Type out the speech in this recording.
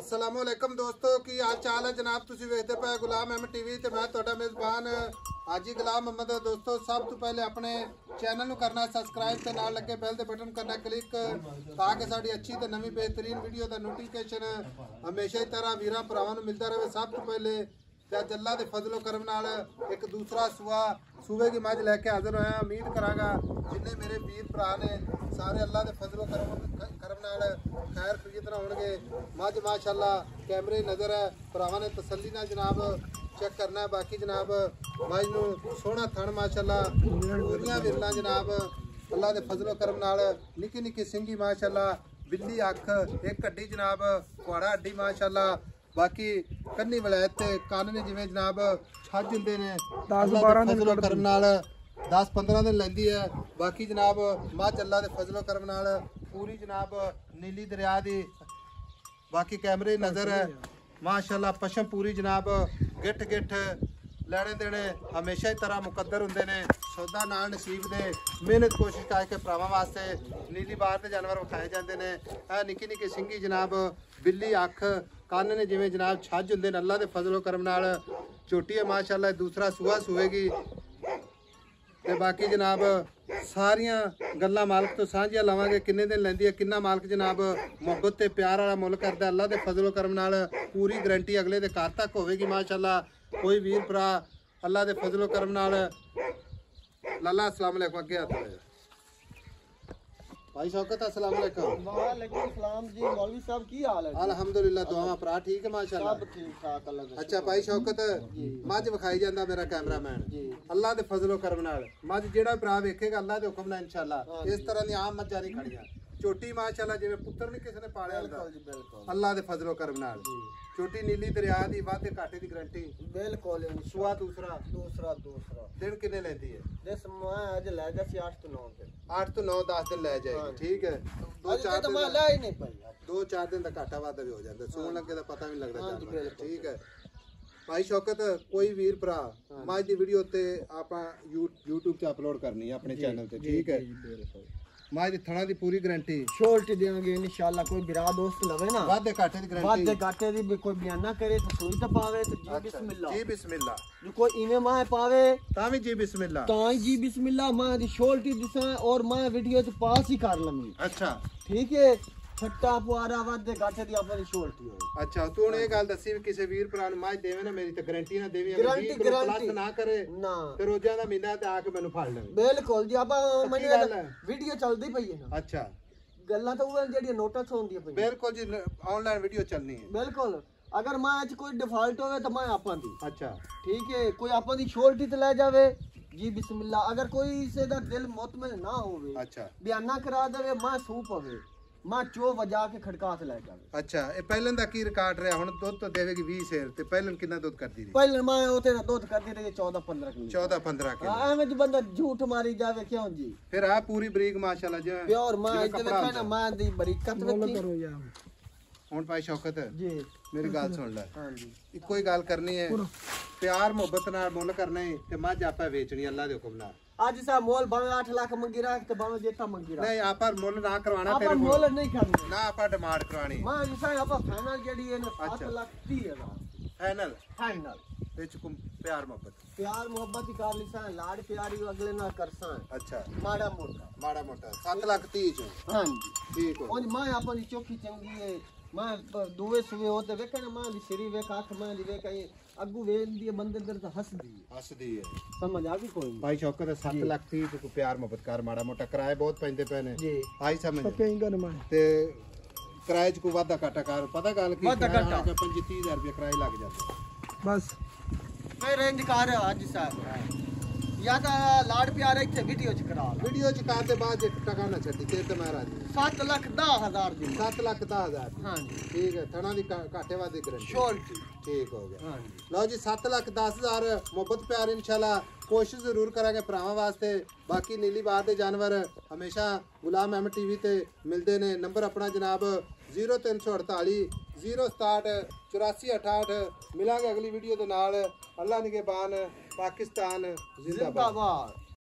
अस्सलाम वालेकुम दोस्तों की हाल चाल है जनाब। तुसी वेखदे पे गुलाम अहमद टीवी ते मैं तुहाडा मेज़बान हाजी गुलाम अहमद। दोस्तों सब तो पहले अपने चैनल नूं करना सब्सक्राइब ते नाल लगे बैल दे बटन करना क्लिक ताकि साडी अच्छी ते नवी बेहतरीन वीडियो दा नोटिफिकेशन हमेशा ही तरह वीरां भरावां नूं मिलदा रहे। सब तो पहले ते अल्लाह दे फजलो करम नाल एक दूसरा सूबे की मझ लैके हाजिर होया। उम्मीद करांगा जिन्ने मेरे वीर भरा ने सारे अल्लाह दे फजलो करम नाल खैर खरीद होणगे। मझ माशाअल्लाह कैमरे नज़र है, भरावां ने तसल्ली नाल जनाब चेक करना है। बाकी जनाब मझ नूं सोहना थण माशाअल्लाह पूरियां विरलां जनाब अल्लाह दे फजलो करम नाल निक्की निक्की सिंगी माशाअल्लाह बिल्ली अख एक हड्डी जनाब कुआड़ा हड्डी माशाअल्लाह। बाकी कन्नी वलैत कन्न ने जिवें जनाब छज हुंदे ने 10-12 दिन करम नाल 10-15 दिन लैंदी है। बाकी जनाब मझ अल्लाह दे फजलो करम नाल पूरी जनाब नीली दरिया दी बाकी कैमरे नज़र है माशाअल्लाह। पशम पूरी जनाब गिठ गिठ लैने देने हमेशा ही तरह मुकद्दर होंदे ने। सौदा नाल नसीब दे मेहनत कोशिश करके भरावां वास्ते नीली बार के जानवर विखाए जाते हैं। यह निक्की निक्की सिंगी जनाब बिल्ली अख कन्न ने जिवें जनाब छज हुंदे ने अल्लाह दे फजलो करम नाल झोटी है माशाअल्लाह। दूसरा सूआ सूएगी ते बाकी जनाब सारियां गल्लां मालक तो सांझियां लवांगे। किन्ने दिन लैंदी है किन्ना मालक जनाब मुहब्बत ते प्यार वाला मुल करदा अल्लाह दे फजलो करम नाल पूरी गारंटी अगले दे घर तक होवेगी माशाअल्लाह। कोई वीर भरा अल्लाह दे फजलो करम नाल लाला अस्सलाम वालेकुम अगे हाथ होया भाई शौकत अस्सलाम वालेकुम। वालेकुम सलाम जी मौलवी साहब की हाल है? अल्हम्दुलिल्लाह दुआवां भरा ठीक है माशाअल्लाह सब ठीक ठाक अल्लाह का। अच्छा भाई शौकत मझ विखाई जांदा मेरा कैमरामैन अल्लाह दे फजलो करम नाल मझ जेड़ा भरा वेखेगा अल्लाह दे हुक्म नाल इंशाअल्लाह इस तरह दी आम मज्जां नहीं खड़ियां झोटी माशाअल्लाह जिवें पुत्तर नहीं किसी ने पालिया हुंदा अल्लाह दे फजलो करम नाल छोटी नीली दरिया दी वाधे घाटे दी गारंटी बिल्कुल। सुआ दूसरा दिन किन्ने लेंदी है? दस मैं आज ले जा सी 8 to 9 दिन 8 to 9 10 दिन ले जाएगी ठीक है। 2-4 तो मैं ले ही नहीं पाई 2-4 दिन दा घाटा वाधा भी हो जाता सून लगे दा पता भी लगदा जानवर ठीक है। भाई शौकत कोई वीर भरा मझ दी वीडियो ते आपां YouTube ते अपलोड करनी है अपने चैनल ते ठीक है। मझ दी थणा दी पूरी गारंटी शोल्टी देंगे इंशाल्लाह। कोई बिरा दोस्त लवे ना वाधे घाटे दी गारंटी वाधे घाटे दी भी कोई बयाना करे तो सुई तो पावे तो जी बिस्मिल्लाह जी बिस्मिल्लाह। जो कोई इवे मां पावे तावी जी बिस्मिल्लाह ताई जी बिस्मिल्लाह मां दी शोल्टी दिसा और मां वीडियो च पास ही कर लमी। अच्छा ठीक है छट्टा पुआरा वाधे घाटे दी अपनी शोल्टी है। अच्छा तू ने गल दसी भी किसी वीर भरा ने मझ देवे ना मेरी ते गारंटी ना देवी गारंटी प्लस ना करे ना ते रोजां दा महीना ते आके मैनू फड़ ले बिल्कुल जी। आप मैंने वीडियो चलदी पई है ना। अच्छा गल्लां तो वो जेडी नोटिस होंदी पई बिल्कुल जी ऑनलाइन वीडियो चलनी है बिल्कुल। अगर मां च कोई डिफॉल्ट होवे तो मैं आपां दी अच्छा ठीक है कोई आपां दी शोल्टी ते ले जावे जी बिस्मिल्लाह। अगर कोई से दा दिल मुतमिन ना होवे अच्छा बयाना करा देवे मां सू पवे मां चो वजा के खड़का से ले जावे। अच्छा ए पहलन दा की रिकॉर्ड रहा हुन दुध तो देवेगी 20 शेर ते पहलन कितना दुध करदी रही? पहलन मां ओते ना दुध करदी रही 14-15 किलो 14-15 किलो। एवें जो बंदा झूठ मारी जावे क्यों जी? फिर आ पूरी बरीक माशाल्लाह जो प्योर मां इते देखा ना मां दी बरीकत वेखी करो यार। हुन भाई शौकत जी मेरी गल सुन ले। हां जी इको ही गल करनी है प्यार मोहब्बत नाल मुल करना है ते मझ आपा बेचनी अल्लाह दे हुक्म नाल। आज सा मोल भावे 8 लाख मंगी रहा ते भावे जेता मंगी रहा नहीं आपा मोल ना करवाना फिर मोल नहीं करना ना आपा डिमांड करवानी मां जिसा आपा फाइनल जेडी है ना 7 लाख 30 हजार फाइनल विच प्यार मोहब्बत ही कर लिसा लाड प्यारी अगले ना करसा। अच्छा माड़ा मोटा 7 लाख 30 चो हां जी ठीक हो। और मां आपा दी चोखी चंगी है मां दुवे सुवे होते वेखे ना मां दी सिरी वे आंख मां दी वे कहीं अगू वेंदी बंदे दर तो हसदी है समझ आ गई कोई भाई शौकत 7 लाख 30 को प्यार मोहब्बत कर माड़ा मोटा किराए बहुत पैंदे पे ने जी आई समझ ते किराए च को वादा काटा कर पता गल की 25-30 रुपए किराए लग जाते बस मैं रेंज कर आज साहब या तो लाड प्यार इथे वीडियो च करा वीडियो च कर दे बाद टका ना छड्डी ते ते महाराज 7 लाख 10 हजार दी 7 लाख 10 हजार हां जी ठीक है थणा दी घाटे वादी गारंटी शोल्टी ठीक हो गया। हां जी लो जी 7 लाख 10 हजार मोहब्बत प्यार इंशाल्लाह कोशिश जरूर करांगे भरावां वास्ते। बाकी नीली बार दे जानवर हमेशा गुलाम अहमद टीवी ते मिलदे ने। नंबर अपना जनाब 0348 067 8468। मिलांगे अगली वीडियो दे नाल। अल्लाह निगहबान पाकिस्तान जिंदाबाद।